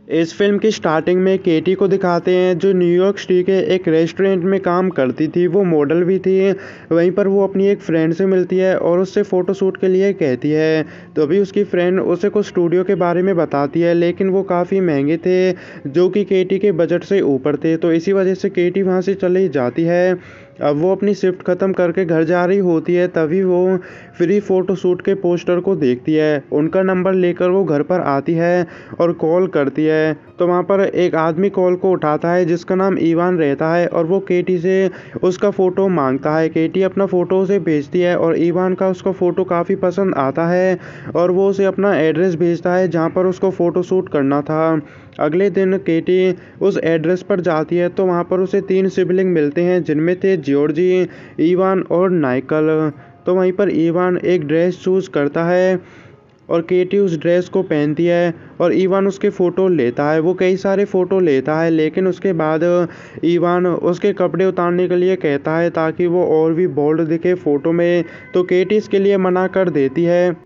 इस फिल्म की स्टार्टिंग में केटी को दिखाते हैं जो न्यूयॉर्क सिटी के एक रेस्टोरेंट में काम करती थी। वो मॉडल भी थी। वहीं पर वो अपनी एक फ्रेंड से मिलती है और उससे फ़ोटो शूट के लिए कहती है। तो अभी उसकी फ्रेंड उसे कुछ स्टूडियो के बारे में बताती है, लेकिन वो काफ़ी महंगे थे जो कि केटी के बजट से ऊपर थे। तो इसी वजह से केटी वहाँ से चली जाती है। अब वो अपनी शिफ्ट ख़त्म करके घर जा रही होती है, तभी वो फ्री फ़ोटो शूट के पोस्टर को देखती है। उनका नंबर लेकर वो घर पर आती है और कॉल करती है। तो वहाँ पर एक आदमी कॉल को उठाता है जिसका नाम इवान रहता है और वो केटी से उसका फ़ोटो मांगता है। केटी अपना फ़ोटो उसे भेजती है और इवान का उसका फ़ोटो काफ़ी पसंद आता है और वो उसे अपना एड्रेस भेजता है जहाँ पर उसको फ़ोटो शूट करना था। अगले दिन केटी उस एड्रेस पर जाती है तो वहाँ पर उसे 3 सिबलिंग मिलते हैं जिनमें थे जॉर्जी, इवान और नाइकल। तो वहीं पर इवान एक ड्रेस चूज़ करता है और केटी उस ड्रेस को पहनती है और इवान उसके फ़ोटो लेता है। वो कई सारे फ़ोटो लेता है, लेकिन उसके बाद इवान उसके कपड़े उतारने के लिए कहता है ताकि वो और भी बोल्ड दिखे फ़ोटो में। तो केटी इसके लिए मना कर देती है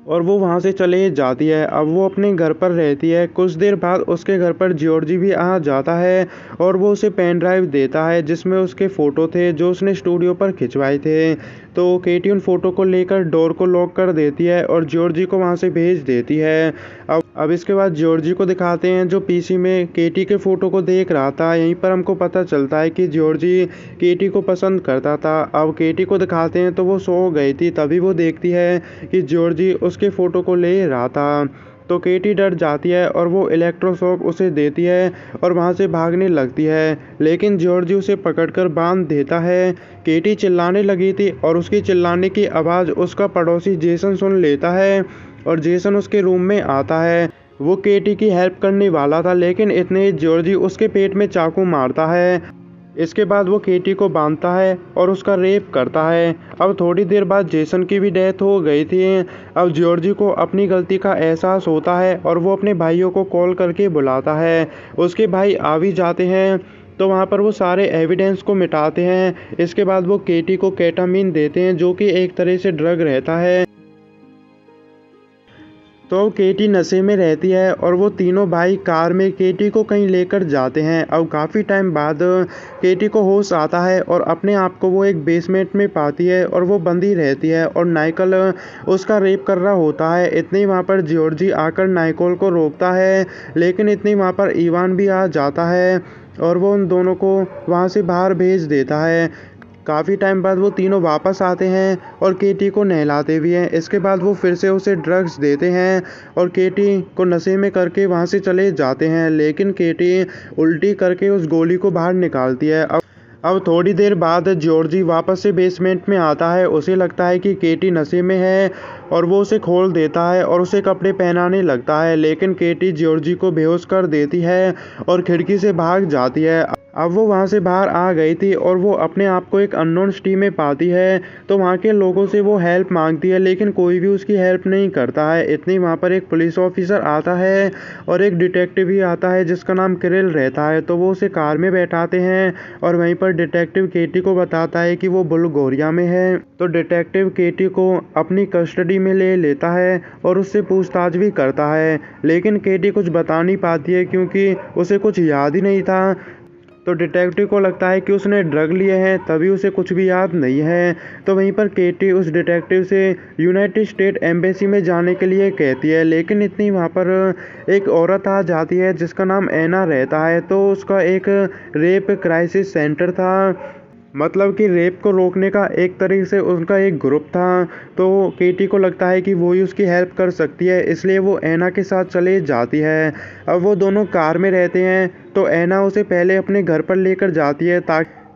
और वो वहाँ से चले जाती है। अब वो अपने घर पर रहती है। कुछ देर बाद उसके घर पर जॉर्जी भी आ जाता है और वो उसे पेन ड्राइव देता है जिसमें उसके फ़ोटो थे जो उसने स्टूडियो पर खिंचवाए थे। तो केटी उन फ़ोटो को लेकर डोर को लॉक कर देती है और जॉर्जी को वहाँ से भेज देती है। अब इसके बाद जॉर्जी को दिखाते हैं जो पीसी में केटी के फ़ोटो को देख रहा था। यहीं पर हमको पता चलता है कि जॉर्जी केटी को पसंद करता था। अब केटी को दिखाते हैं तो वो सो गई थी, तभी वो देखती है कि जॉर्जी उसके फ़ोटो को ले रहा था। तो केटी डर जाती है और वो इलेक्ट्रोशॉक उसे देती है और वहाँ से भागने लगती है, लेकिन जॉर्जी उसे पकड़कर बांध देता है। केटी चिल्लाने लगी थी और उसकी चिल्लाने की आवाज़ उसका पड़ोसी जेसन सुन लेता है और जेसन उसके रूम में आता है। वो केटी की हेल्प करने वाला था, लेकिन इतने ही जॉर्जी उसके पेट में चाकू मारता है। इसके बाद वो केटी को बांधता है और उसका रेप करता है। अब थोड़ी देर बाद जेसन की भी डेथ हो गई थी। अब जॉर्जी को अपनी गलती का एहसास होता है और वो अपने भाइयों को कॉल करके बुलाता है। उसके भाई आ भी जाते हैं तो वहाँ पर वो सारे एविडेंस को मिटाते हैं। इसके बाद वो केटी को केटामीन देते हैं जो कि एक तरह से ड्रग रहता है। तो केटी नशे में रहती है और वो तीनों भाई कार में केटी को कहीं लेकर जाते हैं। अब काफ़ी टाइम बाद केटी को होश आता है और अपने आप को वो एक बेसमेंट में पाती है और वो बंदी रहती है और नाइकल उसका रेप कर रहा होता है। इतनी वहाँ पर जॉर्जी आकर नाइकल को रोकता है, लेकिन इतनी वहाँ पर इवान भी आ जाता है और वो उन दोनों को वहाँ से बाहर भेज देता है। काफ़ी टाइम बाद वो तीनों वापस आते हैं और केटी को नहलाते भी हैं। इसके बाद वो फिर से उसे ड्रग्स देते हैं और केटी को नशे में करके वहाँ से चले जाते हैं, लेकिन केटी उल्टी करके उस गोली को बाहर निकालती है। अब थोड़ी देर बाद जॉर्जी वापस से बेसमेंट में आता है। उसे लगता है कि केटी नशे में है और वो उसे खोल देता है और उसे कपड़े पहनाने लगता है, लेकिन केटी जॉर्जी को बेहोश कर देती है और खिड़की से भाग जाती है। अब वो वहाँ से बाहर आ गई थी और वो अपने आप को एक अननोन सिटी में पाती है। तो वहाँ के लोगों से वो हेल्प मांगती है, लेकिन कोई भी उसकी हेल्प नहीं करता है। इतनी वहाँ पर एक पुलिस ऑफिसर आता है और एक डिटेक्टिव भी आता है जिसका नाम किरिल रहता है। तो वो उसे कार में बैठाते हैं और वहीं पर डिटेक्टिव केटी को बताता है कि वो बुल्गारिया में है। तो डिटेक्टिव केटी को अपनी कस्टडी में ले लेता है और उससे पूछताछ भी करता है, लेकिन केटी कुछ बता नहीं पाती है क्योंकि उसे कुछ याद ही नहीं था। तो डिटेक्टिव को लगता है कि उसने ड्रग लिए हैं, तभी उसे कुछ भी याद नहीं है। तो वहीं पर केटी उस डिटेक्टिव से यूनाइटेड स्टेट एम्बेसी में जाने के लिए कहती है, लेकिन इतनी वहाँ पर एक औरत आ जाती है जिसका नाम एना रहता है। तो उसका एक रेप क्राइसिस सेंटर था, मतलब कि रेप को रोकने का एक तरीके से उनका एक ग्रुप था। तो केटी को लगता है कि वो ही उसकी हेल्प कर सकती है, इसलिए वो एना के साथ चले जाती है। अब वो दोनों कार में रहते हैं तो एना उसे पहले अपने घर पर लेकर जाती है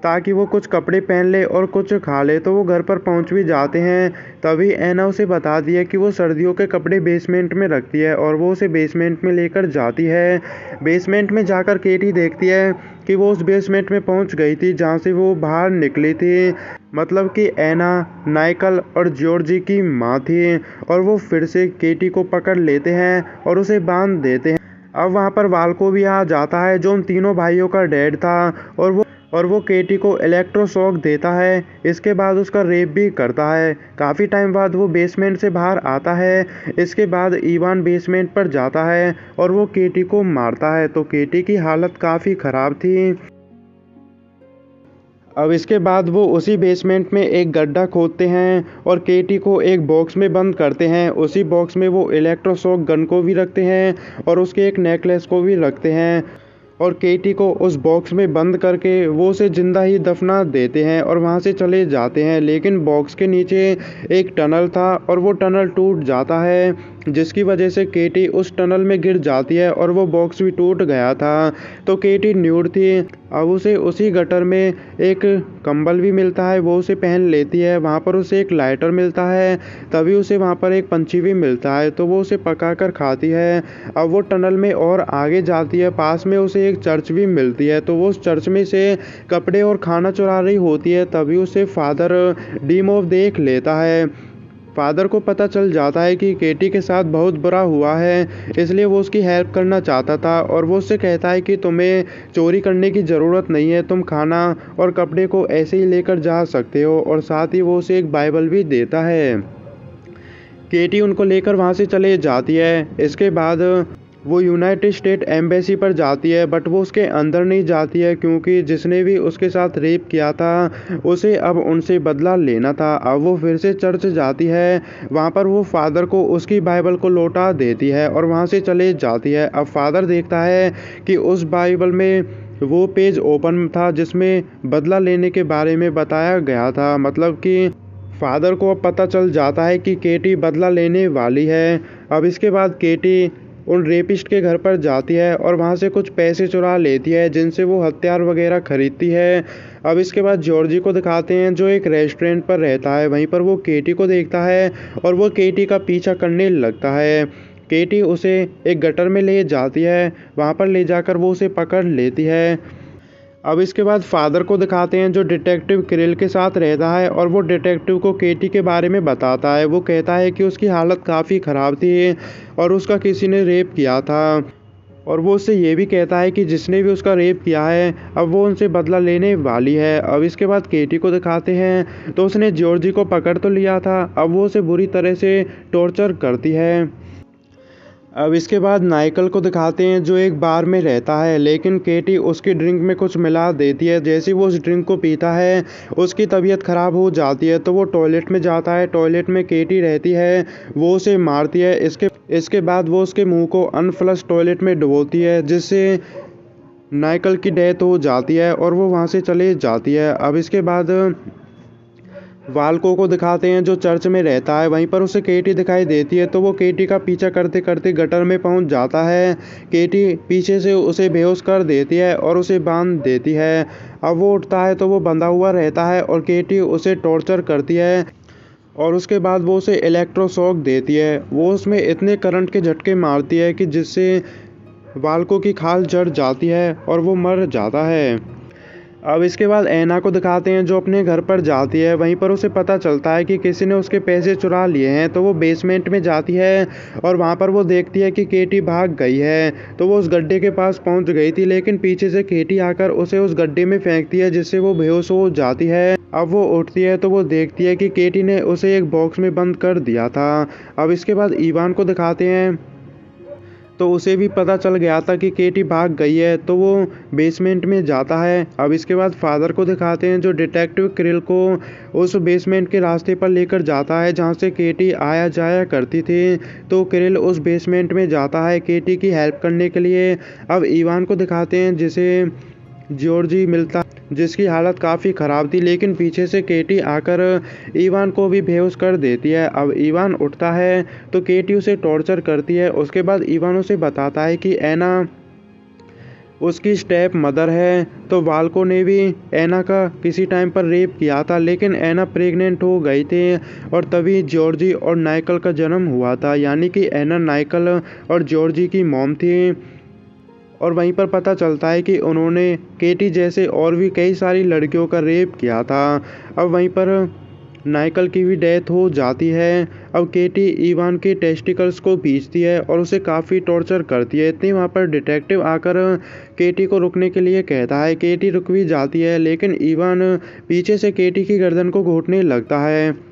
ताकि वो कुछ कपड़े पहन ले और कुछ खा ले। तो वो घर पर पहुंच भी जाते हैं, तभी एना उसे बता दिया कि वो सर्दियों के कपड़े बेसमेंट में रखती है और वो उसे बेसमेंट में लेकर जाती है। बेसमेंट में जाकर केटी देखती है कि वो उस बेसमेंट में पहुंच गई थी जहां से वो बाहर निकली थी, मतलब कि एना, नाइकल और जॉर्जी की माँ थी। और वो फिर से केटी को पकड़ लेते हैं और उसे बांध देते हैं। अब वहाँ पर वाल्को भी आ जाता है जो उन तीनों भाइयों का डैड था और और वो केटी को इलेक्ट्रोशॉक देता है। इसके बाद उसका रेप भी करता है। काफ़ी टाइम बाद वो बेसमेंट से बाहर आता है। इसके बाद इवान बेसमेंट पर जाता है और वो केटी को मारता है। तो केटी की हालत काफ़ी ख़राब थी। अब इसके बाद वो उसी बेसमेंट में एक गड्ढा खोदते हैं और केटी को एक बॉक्स में बंद करते हैं। उसी बॉक्स में वो इलेक्ट्रोशॉक गन को भी रखते हैं और उसके एक नेकलेस को भी रखते हैं और केटी को उस बॉक्स में बंद करके वो उसे जिंदा ही दफना देते हैं और वहाँ से चले जाते हैं। लेकिन बॉक्स के नीचे एक टनल था और वो टनल टूट जाता है, जिसकी वजह से केटी उस टनल में गिर जाती है और वो बॉक्स भी टूट गया था। तो केटी न्यूड थी। अब उसे उसी गटर में एक कंबल भी मिलता है, वो उसे पहन लेती है। वहाँ पर उसे एक लाइटर मिलता है, तभी उसे वहाँ पर एक पंछी भी मिलता है, तो वो उसे पका कर खाती है। अब वो टनल में और आगे जाती है, पास में उसे एक चर्च भी मिलती है, तो वो उस चर्च में से कपड़े और खाना चुरा रही होती है। तभी उसे फादर डीमोव देख लेता है। फादर को पता चल जाता है कि केटी के साथ बहुत बुरा हुआ है, इसलिए वो उसकी हेल्प करना चाहता था और वो उससे कहता है कि तुम्हें चोरी करने की ज़रूरत नहीं है, तुम खाना और कपड़े को ऐसे ही लेकर जा सकते हो। और साथ ही वो उसे एक बाइबल भी देता है। केटी उनको लेकर वहाँ से चले जाती है। इसके बाद वो यूनाइटेड स्टेट एम्बेसी पर जाती है, बट वो उसके अंदर नहीं जाती है क्योंकि जिसने भी उसके साथ रेप किया था उसे अब उनसे बदला लेना था। अब वो फिर से चर्च जाती है। वहाँ पर वो फादर को उसकी बाइबल को लौटा देती है और वहाँ से चले जाती है। अब फादर देखता है कि उस बाइबल में वो पेज ओपन था जिसमें बदला लेने के बारे में बताया गया था। मतलब कि फादर को अब पता चल जाता है कि केटी बदला लेने वाली है। अब इसके बाद केटी उन रेपिस्ट के घर पर जाती है और वहाँ से कुछ पैसे चुरा लेती है, जिनसे वो हथियार वगैरह खरीदती है। अब इसके बाद जॉर्जी को दिखाते हैं, जो एक रेस्टोरेंट पर रहता है। वहीं पर वो केटी को देखता है और वो केटी का पीछा करने लगता है। केटी उसे एक गटर में ले जाती है, वहाँ पर ले जाकर वो उसे पकड़ लेती है। अब इसके बाद फादर को दिखाते हैं, जो डिटेक्टिव क्रिल के साथ रहता है और वो डिटेक्टिव को केटी के बारे में बताता है। वो कहता है कि उसकी हालत काफ़ी ख़राब थी और उसका किसी ने रेप किया था। और वो उससे ये भी कहता है कि जिसने भी उसका रेप किया है अब वो उनसे बदला लेने वाली है। अब इसके बाद केटी को दिखाते हैं, तो उसने जॉर्जी को पकड़ तो लिया था, अब वो उसे बुरी तरह से टॉर्चर करती है। अब इसके बाद नाइकल को दिखाते हैं, जो एक बार में रहता है, लेकिन केटी उसकी ड्रिंक में कुछ मिला देती है। जैसे ही वो उस ड्रिंक को पीता है उसकी तबीयत ख़राब हो जाती है, तो वो टॉयलेट में जाता है। टॉयलेट में केटी रहती है, वो उसे मारती है। इसके बाद वो उसके मुंह को अनफ्लश टॉयलेट में डुबोती है, जिससे नाइकल की डेथ हो जाती है और वो वहाँ से चले जाती है। अब इसके बाद वाल्को को दिखाते हैं, जो चर्च में रहता है। वहीं पर उसे केटी दिखाई देती है, तो वो केटी का पीछा करते करते गटर में पहुंच जाता है। केटी पीछे से उसे बेहोश कर देती है और उसे बांध देती है। अब वो उठता है तो वो बंधा हुआ रहता है और केटी उसे टॉर्चर करती है और उसके बाद वो उसे इलेक्ट्रोशॉक देती है। वो उसमें इतने करंट के झटके मारती है कि जिससे वाल्को की खाल जड़ जाती है और वो मर जाता है। अब इसके बाद ऐना को दिखाते हैं, जो अपने घर पर जाती है। वहीं पर उसे पता चलता है कि किसी ने उसके पैसे चुरा लिए हैं, तो वो बेसमेंट में जाती है और वहाँ पर वो देखती है कि केटी भाग गई है। तो वो उस गड्ढे के पास पहुँच गई थी, लेकिन पीछे से केटी आकर उसे उस गड्ढे में फेंकती है, जिससे वो बेहोश हो जाती है। अब वो उठती है तो वो देखती है कि केटी ने उसे एक बॉक्स में बंद कर दिया था। अब इसके बाद इवान को दिखाते हैं, तो उसे भी पता चल गया था कि केटी भाग गई है, तो वो बेसमेंट में जाता है। अब इसके बाद फादर को दिखाते हैं, जो डिटेक्टिव क्रिल को उस बेसमेंट के रास्ते पर लेकर जाता है जहां से केटी आया जाया करती थी। तो क्रिल उस बेसमेंट में जाता है केटी की हेल्प करने के लिए। अब इवान को दिखाते हैं, जिसे जॉर्जी मिलता, जिसकी हालत काफ़ी ख़राब थी, लेकिन पीछे से केटी आकर इवान को भी बेहोश कर देती है। अब इवान उठता है तो केटी उसे टॉर्चर करती है। उसके बाद इवान उसे बताता है कि ऐना उसकी स्टेप मदर है। तो वाल्को ने भी ऐना का किसी टाइम पर रेप किया था, लेकिन ऐना प्रेग्नेंट हो गई थी और तभी जॉर्जी और नाइकल का जन्म हुआ था। यानी कि ऐना नाइकल और जॉर्जी की मॉम थी। और वहीं पर पता चलता है कि उन्होंने केटी जैसे और भी कई सारी लड़कियों का रेप किया था। अब वहीं पर नाइकल की भी डेथ हो जाती है। अब केटी इवान के टेस्टिकल्स को खींचती है और उसे काफ़ी टॉर्चर करती है। इतनी वहाँ पर डिटेक्टिव आकर केटी को रुकने के लिए कहता है। केटी रुक भी जाती है, लेकिन इवान पीछे से केटी की गर्दन को घोंटने लगता है।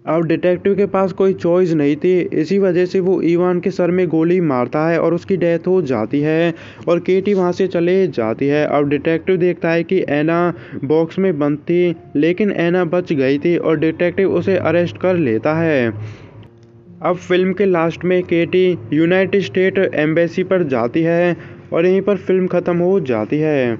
अब डिटेक्टिव के पास कोई चॉइस नहीं थी, इसी वजह से वो इवान के सर में गोली मारता है और उसकी डेथ हो जाती है और केटी वहाँ से चले जाती है। अब डिटेक्टिव देखता है कि एना बॉक्स में बंद थी, लेकिन एना बच गई थी और डिटेक्टिव उसे अरेस्ट कर लेता है। अब फिल्म के लास्ट में केटी यूनाइटेड स्टेट एम्बेसी पर जाती है और यहीं पर फिल्म ख़त्म हो जाती है।